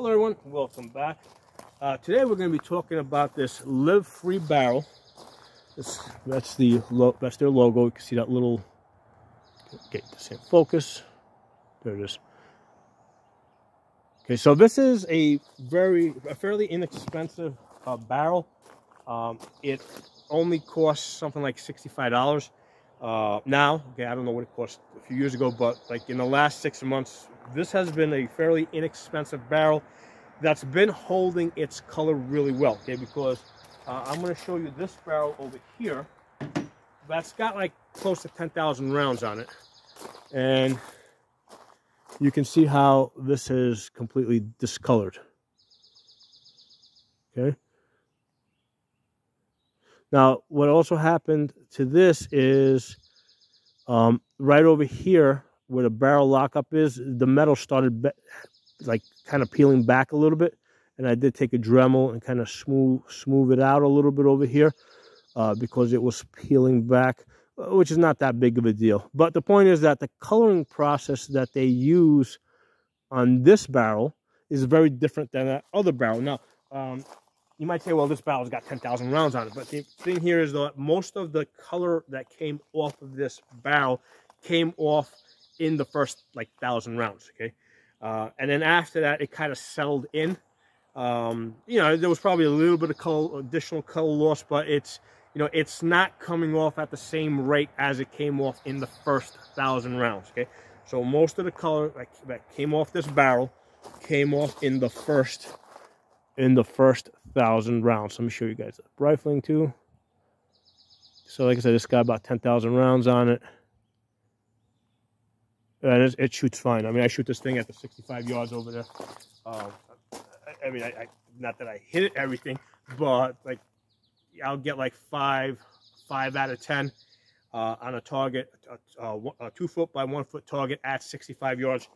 Hello everyone, welcome back. Today we're going to be talking about this Live Free barrel. That's their logo. You can see that little, get this in focus. There it is. Okay, so this is a fairly inexpensive barrel. It only costs something like $65 now. Okay, I don't know what it cost a few years ago, but like in the last 6 months, this has been a fairly inexpensive barrel that's been holding its color really well. Okay, because I'm going to show you this barrel over here that's got like close to 10,000 rounds on it, and you can see how this is completely discolored. Okay. Now, what also happened to this is right over here where the barrel lockup is, the metal started like kind of peeling back a little bit, and I did take a Dremel and kind of smooth it out a little bit over here because it was peeling back, which is not that big of a deal. But the point is that the coloring process that they use on this barrel is very different than that other barrel. Now, you might say, well, this barrel's got 10,000 rounds on it, but the thing here is that most of the color that came off of this barrel came off in the first like 1,000 rounds. Okay, and then after that, it kind of settled in. You know, there was probably a little bit of additional color loss, but it's, you know, it's not coming off at the same rate as it came off in the first 1,000 rounds. Okay, so most of the color that came off this barrel came off in the first 1,000 rounds. Let me show you guys the rifling too. So like I said, this got about 10,000 rounds on it, and it shoots fine. I mean, I shoot this thing at the 65 yards over there. I mean, not that I hit it everything, but like I'll get like 5 out of 10 on a target, a 2 foot by 1 foot target at 65 yards.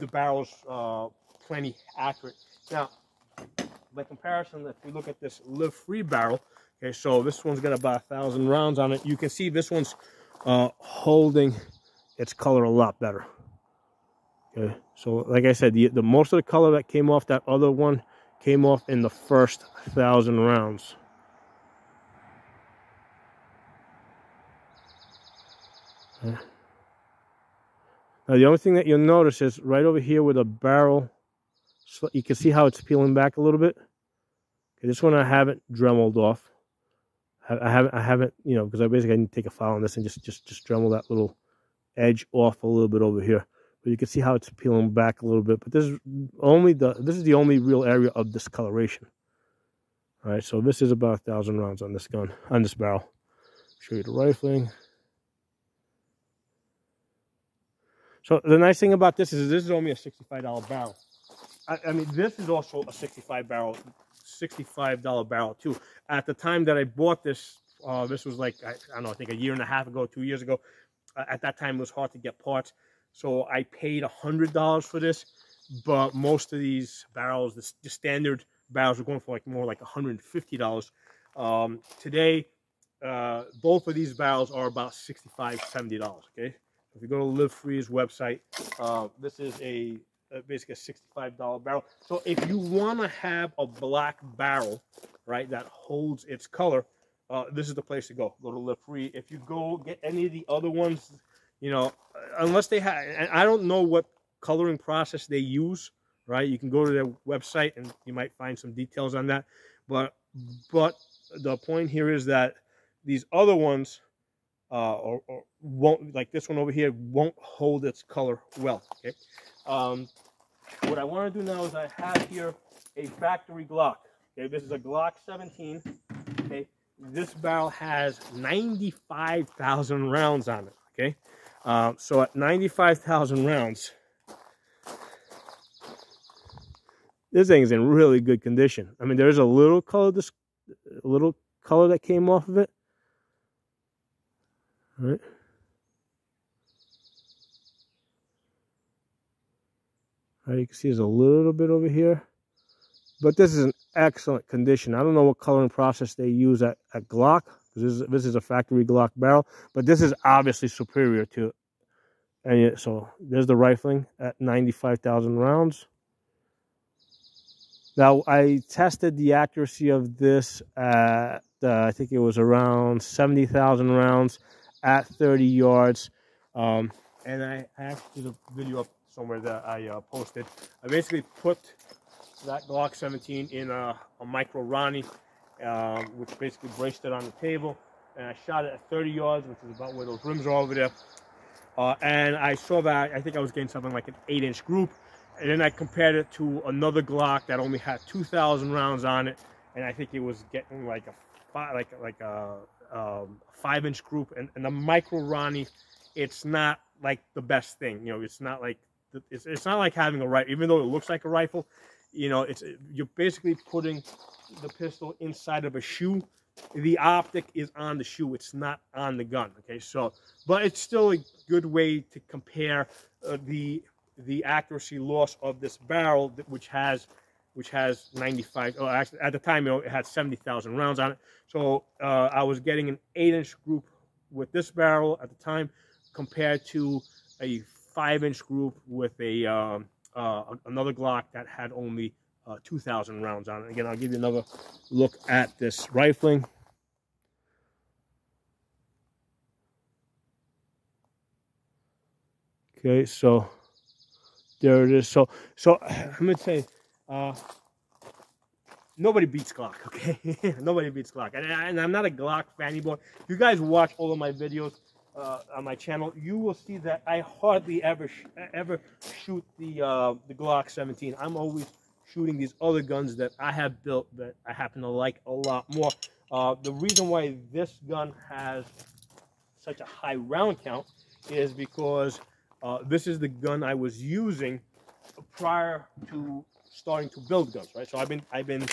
The barrel's plenty accurate. Now, by comparison, if we look at this Live Free barrel, okay, so this one's got about 1,000 rounds on it. You can see this one's holding its color a lot better. Okay, so like I said, the most of the color that came off that other one came off in the first 1,000 rounds. Okay. Now the only thing that you'll notice is right over here where the barrel, so you can see how it's peeling back a little bit. Okay, this one I haven't Dremeled off. I haven't, you know, because I basically need to take a file on this and just Dremel that little edge off a little bit over here. But you can see how it's peeling back a little bit. But this is the only real area of discoloration. All right, so this is about 1,000 rounds on this gun, on this barrel. Show you the rifling. So the nice thing about this is only a $65 barrel. I mean, this is also a $65 barrel too. At the time that I bought this, this was like, I don't know, I think a year and a half ago, 2 years ago. At that time, it was hard to get parts. So I paid $100 for this, but most of these barrels, the standard barrels, are going for like more like $150. Today, both of these barrels are about $65, $70. Okay, if you go to Live Free's website, this is basically a $65 barrel. So if you want to have a black barrel, right, that holds its color, this is the place to go. Go to Live Free. If you go get any of the other ones, you know, unless they have, and I don't know what coloring process they use, right? You can go to their website and you might find some details on that. But the point here is that these other ones or won't, like this one over here, won't hold its color well. Okay. What I want to do now is I have here a factory Glock. Okay, this is a Glock 17. Okay, this barrel has 95,000 rounds on it. Okay. So at 95,000 rounds, this thing is in really good condition. I mean, there's a little color that came off of it. All right. All right, you can see there's a little bit over here, but this is an excellent condition. I don't know what coloring process they use at Glock. This is a factory Glock barrel, but this is obviously superior to it. And so there's the rifling at 95,000 rounds. Now, I tested the accuracy of this at, I think it was around 70,000 rounds at 30 yards. And I actually did a video up somewhere that I posted. I basically put that Glock 17 in a micro Ronnie, which basically braced it on the table. And I shot it at 30 yards, which is about where those rims are over there. And I saw that, I think I was getting something like an 8-inch group. And then I compared it to another Glock that only had 2,000 rounds on it, and I think it was getting like a 5-inch group. And the micro Ronnie, it's not like the best thing. You know, it's not like having a rifle, even though it looks like a rifle. You know, you're basically putting the pistol inside of a shoe. The optic is on the shoe; it's not on the gun. Okay, so but it's still a good way to compare the accuracy loss of this barrel, which has 95. Oh, actually, at the time, it had 70,000 rounds on it. So I was getting an 8-inch group with this barrel at the time, compared to a 5-inch group with another Glock that had only 2,000 rounds on it. Again, I'll give you another look at this rifling. Okay, so there it is. So I'm gonna say, nobody beats Glock. Okay, nobody beats Glock, and I'm not a Glock fan anymore. If you guys watch all of my videos on my channel, you will see that I hardly ever shoot the Glock 17. I'm always shooting these other guns that I have built that I happen to like a lot more. The reason why this gun has such a high round count is because this is the gun I was using prior to starting to build guns, right? So I've been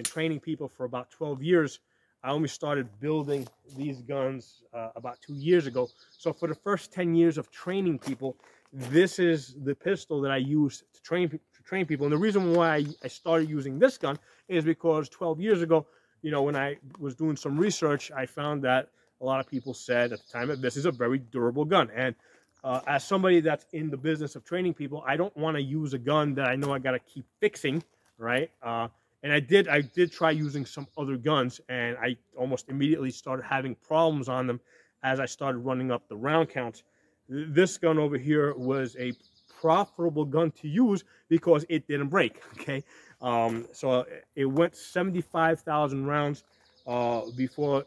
training people for about 12 years. I only started building these guns about 2 years ago. So for the first 10 years of training people, this is the pistol that I used to train people. And the reason why I started using this gun is because 12 years ago, you know, when I was doing some research, I found that a lot of people said at the time that this is a very durable gun. And as somebody that's in the business of training people, I don't want to use a gun that I know I got to keep fixing, right? And I did try using some other guns, and I almost immediately started having problems on them as I started running up the round counts. This gun over here was a profitable gun to use because it didn't break, okay? So it went 75,000 rounds before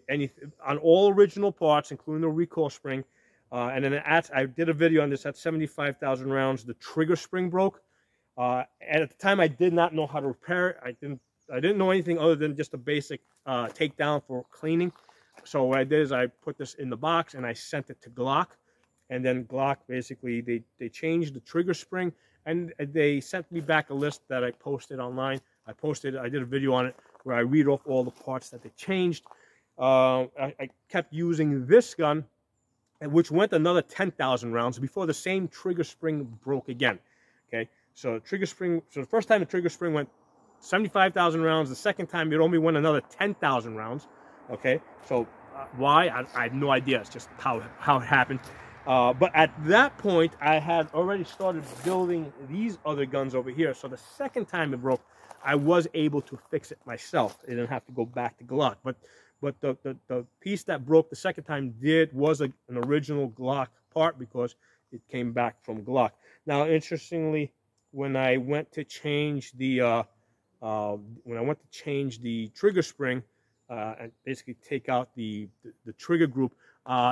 anything, on all original parts, including the recoil spring. And then I did a video on this at 75,000 rounds. The trigger spring broke. And at the time, I did not know how to repair it. I didn't know anything other than just a basic takedown for cleaning. So what I did is I put this in the box and I sent it to Glock. And then Glock, basically, they changed the trigger spring, and they sent me back a list that I posted online. I did a video on it where I read off all the parts that they changed. I kept using this gun, which went another 10,000 rounds before the same trigger spring broke again. Okay, so the first time the trigger spring went 75,000 rounds. The second time it only went another 10,000 rounds. Okay, so why? I have no idea. It's just how it happened. But at that point, I had already started building these other guns over here. So the second time it broke, I was able to fix it myself. I didn't have to go back to Glock. But the piece that broke the second time was an original Glock part because it came back from Glock. Now, interestingly, when I went to change the trigger spring and basically take out the trigger group,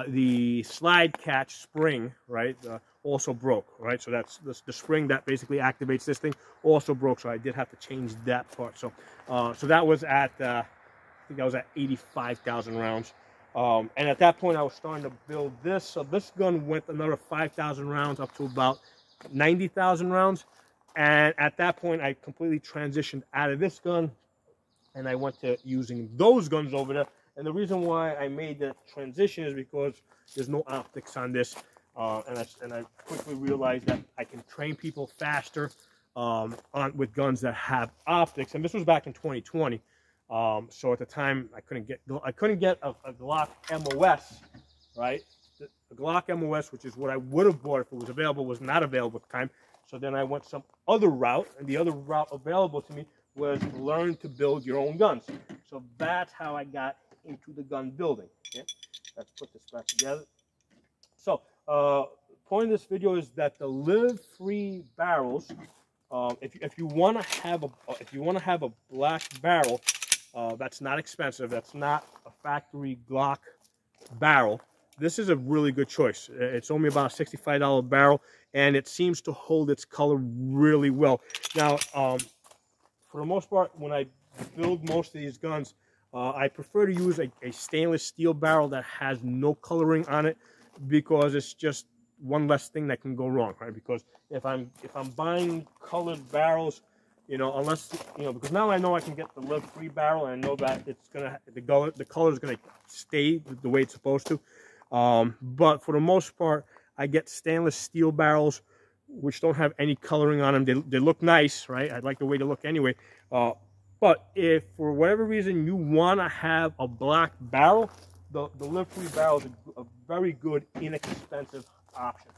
the slide catch spring, right, also broke, right? So that's the spring that basically activates this thing also broke. So I did have to change that part. So so that was at I think I was at 85,000 rounds. And at that point, I was starting to build this. So this gun went another 5,000 rounds up to about 90,000 rounds. And at that point, I completely transitioned out of this gun, and I went to using those guns over there. And the reason why I made that transition is because there's no optics on this. And I quickly realized that I can train people faster with guns that have optics. And this was back in 2020. So at the time, I couldn't get a Glock MOS, right? The Glock MOS, which is what I would have bought if it was available, was not available at the time. So then I went some other route, and the other route available to me was learn to build your own guns. So that's how I got into the gun building. Okay, let's put this back together. So point of this video is that the live-free barrels, if you want to have a black barrel, that's not expensive. That's not a factory Glock barrel. This is a really good choice. It's only about a $65 barrel, and it seems to hold its color really well. Now, for the most part, when I build most of these guns, I prefer to use a stainless steel barrel that has no coloring on it, because it's just one less thing that can go wrong, right? Because if I'm buying colored barrels, you know, unless, you know, because now I know I can get the live-free barrel, and I know that it's gonna, the color is gonna stay the way it's supposed to. But for the most part, I get stainless steel barrels which don't have any coloring on them. They look nice, right? I like the way they look anyway. But if for whatever reason you want to have a black barrel, the live-free barrel is a very good, inexpensive option.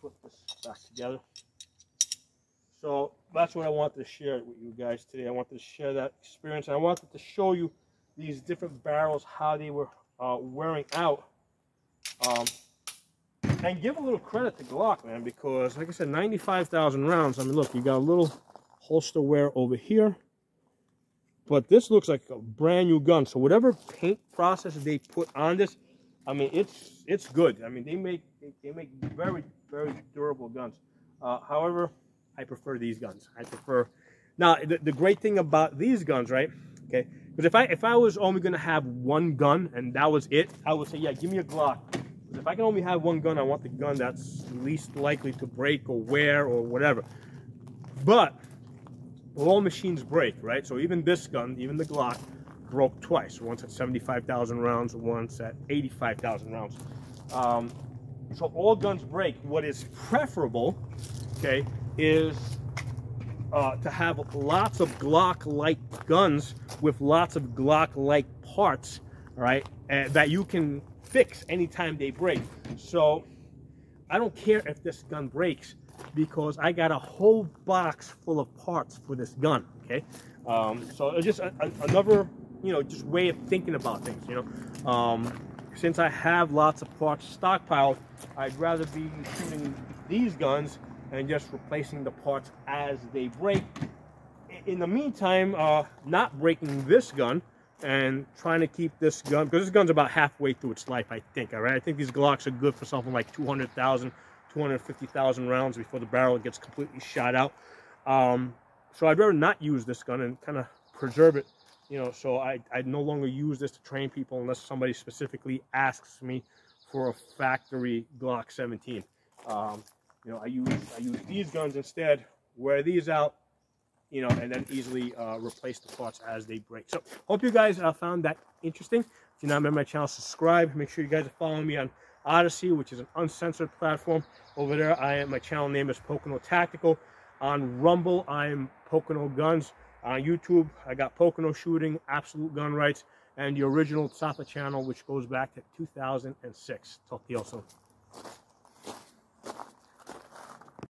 Put this back together. So that's what I wanted to share with you guys today. I wanted to share that experience. I wanted to show you these different barrels, how they were wearing out. And give a little credit to Glock, man, because like I said, 95,000 rounds. I mean, look, you got a little holster wear over here, but this looks like a brand new gun. So whatever paint process they put on this, I mean, it's good. I mean, they make very, very durable guns. However, I prefer these guns. I prefer. Now, the great thing about these guns, right? Okay, because if I was only going to have one gun and that was it, I would say, yeah, give me a Glock. If I can only have one gun, I want the gun that's least likely to break or wear or whatever. But all machines break, right? So even this gun, even the Glock, broke twice. Once at 75,000 rounds, once at 85,000 rounds. So all guns break. What is preferable, okay, is to have lots of Glock-like guns with lots of Glock-like parts, right, that you can fix anytime they break. So I don't care if this gun breaks, because I got a whole box full of parts for this gun. Okay, so it's just another, you know, just way of thinking about things. You know, since I have lots of parts stockpiled, I'd rather be shooting these guns and just replacing the parts as they break. In the meantime, not breaking this gun and trying to keep this gun, because this gun's about halfway through its life, I think. All right, I think these Glocks are good for something like 200,000, 250,000 rounds before the barrel gets completely shot out. So I'd rather not use this gun and kind of preserve it, you know. So I'd no longer use this to train people unless somebody specifically asks me for a factory Glock 17. You know, I use these guns instead, wear these out, you know, and then easily replace the parts as they break. So hope you guys found that interesting. If you're not a member of my channel, subscribe. Make sure you guys are following me on Odyssey, which is an uncensored platform. Over there, my channel name is Pocono Tactical. On Rumble, I'm Pocono Guns. On YouTube, I got Pocono Shooting, Absolute Gun Rights, and the original Safa channel, which goes back to 2006. Talk to you all soon.